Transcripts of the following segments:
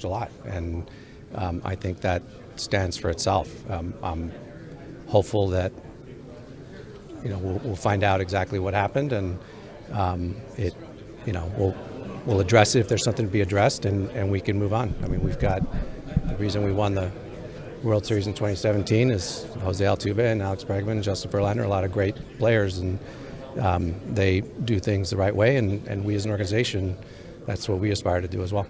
accomplished a lot, and I think that stands for itself. I'm hopeful that we'll find out exactly what happened, and we'll address it if there's something to be addressed, and we can move on. I mean, we've got the reason we won the World Series in 2017 is Jose Altuve and Alex Bregman and Justin Verlander, a lot of great players, and they do things the right way, and we as an organization, that's what we aspire to do as well.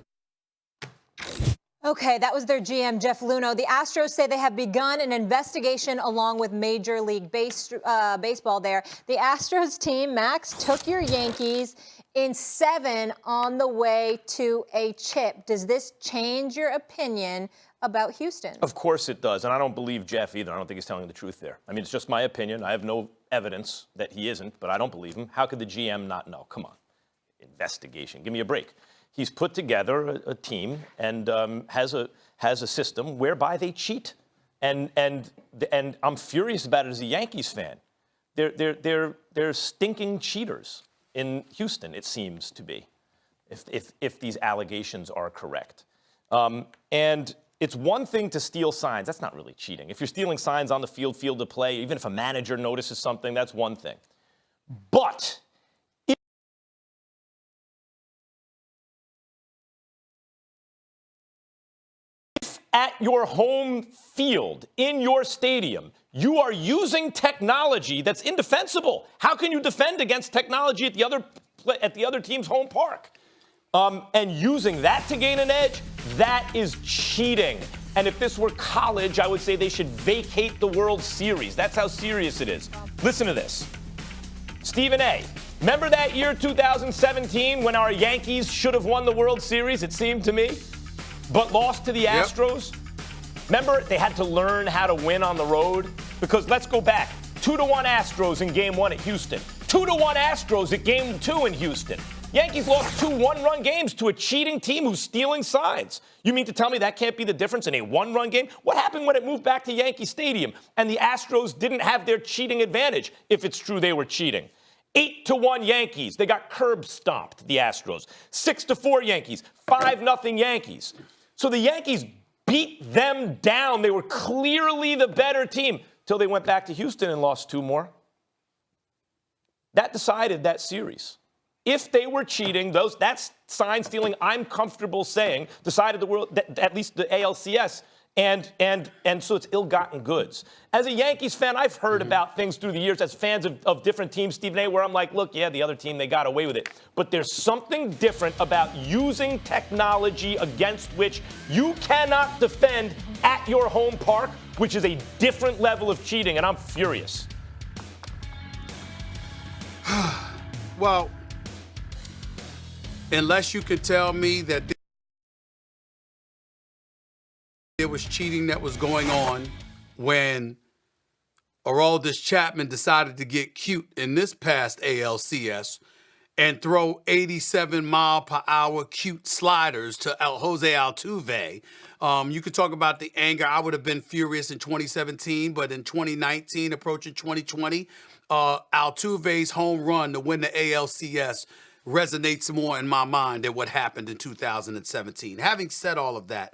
Okay, that was their GM, Jeff Luhnow. The Astros say they have begun an investigation along with Major League Baseball there. The Astros team, Max, took your Yankees in 7 on the way to a chip. Does this change your opinion about Houston? Of course it does, and I don't believe Jeff either. I don't think he's telling the truth there. I mean, it's just my opinion. I have no evidence that he isn't, but I don't believe him. How could the GM not know? Come on. Investigation. Give me a break. He's put together a team and has a system whereby they cheat, and I'm furious about it as a Yankees fan. They're stinking cheaters in Houston, it seems to be, if these allegations are correct. And it's one thing to steal signs. That's not really cheating. If you're stealing signs on the field of play, even if a manager notices something, that's one thing. But at your home field, in your stadium, you are using technology that's indefensible. How can you defend against technology at the other team's home park? And using that to gain an edge, that is cheating. And if this were college, I would say they should vacate the World Series. That's how serious it is. Listen to this. Stephen A., remember that year, 2017, when our Yankees should have won the World Series, it seemed to me? But lost to the Astros. Remember, they had to learn how to win on the road? Because let's go back. 2-1 Astros in Game 1 at Houston. 2-1 Astros at Game 2 in Houston. Yankees lost 2 one-run games to a cheating team who's stealing signs. You mean to tell me that can't be the difference in a one-run game? What happened when it moved back to Yankee Stadium and the Astros didn't have their cheating advantage, if it's true they were cheating? 8-1 Yankees. They got curb stomped, the Astros. 6-4 Yankees. 5-0 Yankees. So the Yankees beat them down. They were clearly the better team till they went back to Houston and lost 2 more. That decided that series. If they were cheating, that's sign stealing, I'm comfortable saying, decided the world, at least the ALCS, and so it's ill-gotten goods. As a Yankees fan, I've heard about things through the years as fans of different teams, Stephen A., where I'm like, look, yeah, the other team, they got away with it. But there's something different about using technology against which you cannot defend at your home park, which is a different level of cheating, and I'm furious. Well, unless you could tell me that there was cheating that was going on when Aroldis Chapman decided to get cute in this past ALCS and throw 87-mile-per-hour cute sliders to Jose Altuve. You could talk about the anger. I would have been furious in 2017, but in 2019, approaching 2020, Altuve's home run to win the ALCS resonates more in my mind than what happened in 2017. Having said all of that,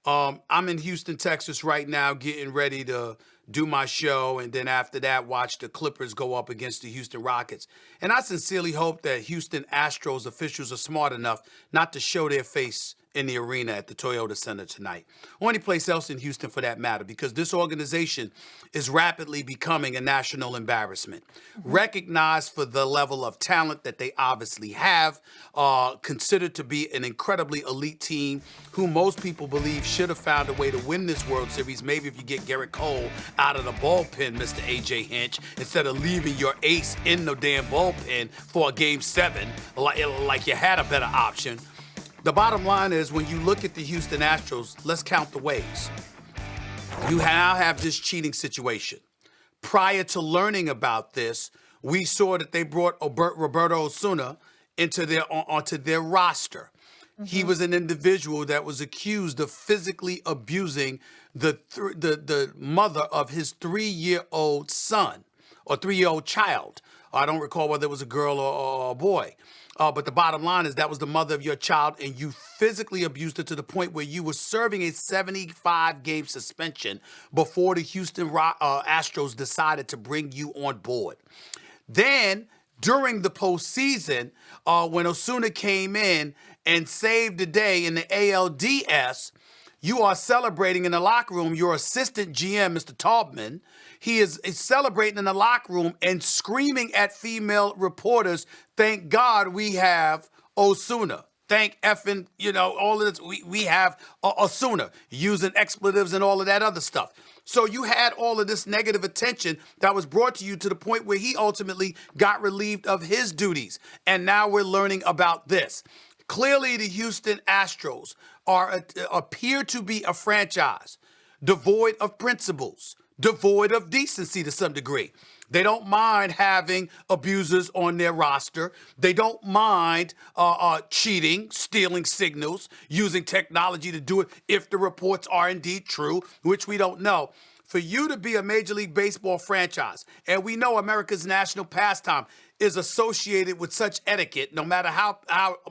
I'm in Houston, Texas right now getting ready to do my show, and then after that watch the Clippers go up against the Houston Rockets. And I sincerely hope that Houston Astros officials are smart enough not to show their face in the arena at the Toyota Center tonight, or any place else in Houston for that matter, because this organization is rapidly becoming a national embarrassment. Recognized for the level of talent that they obviously have, considered to be an incredibly elite team who most people believe should have found a way to win this World Series. Maybe if you get Garrett Cole out of the bullpen, Mr. A.J. Hinch, instead of leaving your ace in the damn bullpen for a Game 7, like you had a better option. The bottom line is, when you look at the Houston Astros, let's count the ways. You now have this cheating situation. Prior to learning about this, we saw that they brought Roberto Osuna onto their roster. He was an individual that was accused of physically abusing the mother of his 3-year-old son or 3-year-old child. I don't recall whether it was a girl or a boy. But the bottom line is that was the mother of your child, and you physically abused her to the point where you were serving a 75-game suspension before the Houston Astros decided to bring you on board. Then, during the postseason, when Osuna came in and saved the day in the ALDS, you are celebrating in the locker room. Your assistant GM, Mr. Taubman, he is celebrating in the locker room and screaming at female reporters, "Thank God we have Osuna. Thank effing, all of this. We have Osuna," using expletives and all of that other stuff. So you had all of this negative attention that was brought to you to the point where he ultimately got relieved of his duties. And now we're learning about this. Clearly, the Houston Astros appear to be a franchise devoid of principles, devoid of decency to some degree. They don't mind having abusers on their roster. They don't mind cheating, stealing signals, using technology to do it if the reports are indeed true, which we don't know. For you to be a Major League Baseball franchise, and we know America's national pastime is associated with such etiquette, no matter how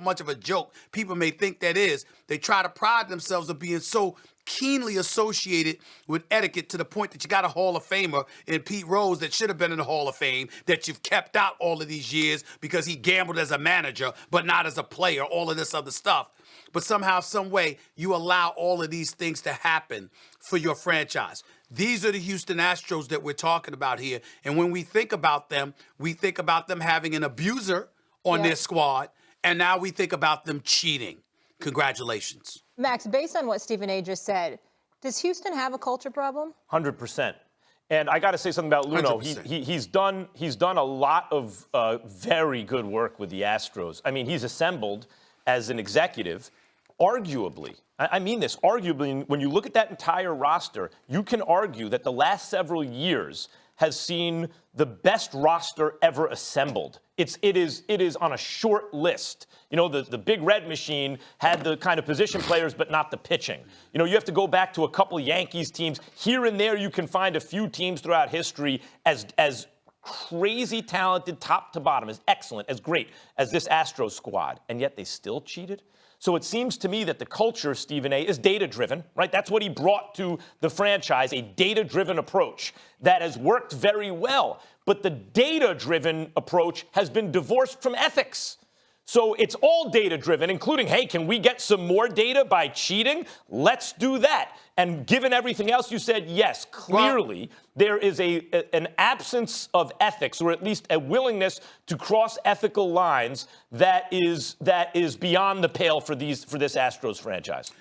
much of a joke people may think that is, they try to pride themselves of being so keenly associated with etiquette to the point that you got a Hall of Famer in Pete Rose that should have been in the Hall of Fame that you've kept out all of these years because he gambled as a manager but not as a player, all of this other stuff. But somehow, some way, you allow all of these things to happen for your franchise. These are the Houston Astros that we're talking about here. And when we think about them having an abuser on their squad, and now we think about them cheating. Congratulations. Max, based on what Stephen A. just said, does Houston have a culture problem? 100%. And I got to say something about Luno. He's done a lot of very good work with the Astros. I mean, he's assembled as an executive, arguably. I mean this, arguably, when you look at that entire roster, you can argue that the last several years has seen the best roster ever assembled. It is on a short list. The Big Red Machine had the kind of position players, but not the pitching. You have to go back to a couple Yankees teams. Here and there, you can find a few teams throughout history as crazy talented, top to bottom, as excellent, as great as this Astros squad, and yet they still cheated. So it seems to me that the culture, Stephen A., is data-driven, right? That's what he brought to the franchise, a data-driven approach that has worked very well. But the data-driven approach has been divorced from ethics. So it's all data-driven, including, hey, can we get some more data by cheating? Let's do that. And given everything else you said, yes, clearly there is an absence of ethics, or at least a willingness to cross ethical lines that is beyond the pale for this Astros franchise.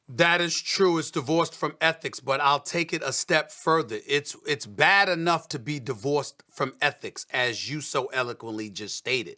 That is true. It's divorced from ethics, but I'll take it a step further. It's bad enough to be divorced from ethics, as you so eloquently just stated.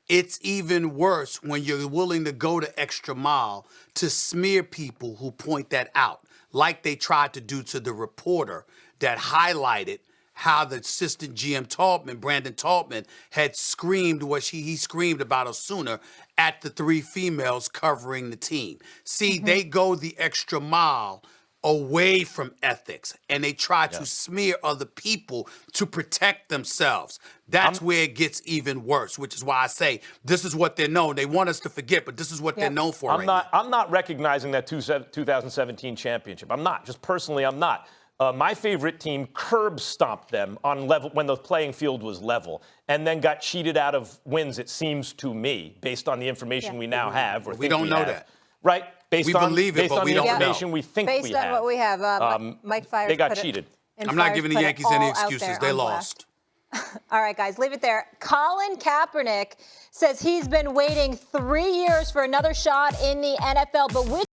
It's even worse when you're willing to go the extra mile to smear people who point that out, like they tried to do to the reporter that highlighted how the assistant GM Brandon Taubman, had screamed what he screamed about Osuna at the three females covering the team. See, they go the extra mile away from ethics, and they try to smear other people to protect themselves. That's where it gets even worse, which is why I say this is what they're known. They want us to forget, but this is what they're known for. I'm not recognizing that 2017 championship. I'm not. Just personally, I'm not. My favorite team curb stomped them on level when the playing field was level, and then got cheated out of wins, it seems to me, based on the information we now have. Or we don't know that. Right? We believe it, but we don't know. Based on the information we think we have. Based on what we have, Mike Fiers they got cheated. I'm not giving the Yankees any excuses. They lost. All right, guys, leave it there. Colin Kaepernick says he's been waiting 3 years for another shot in the NFL, but which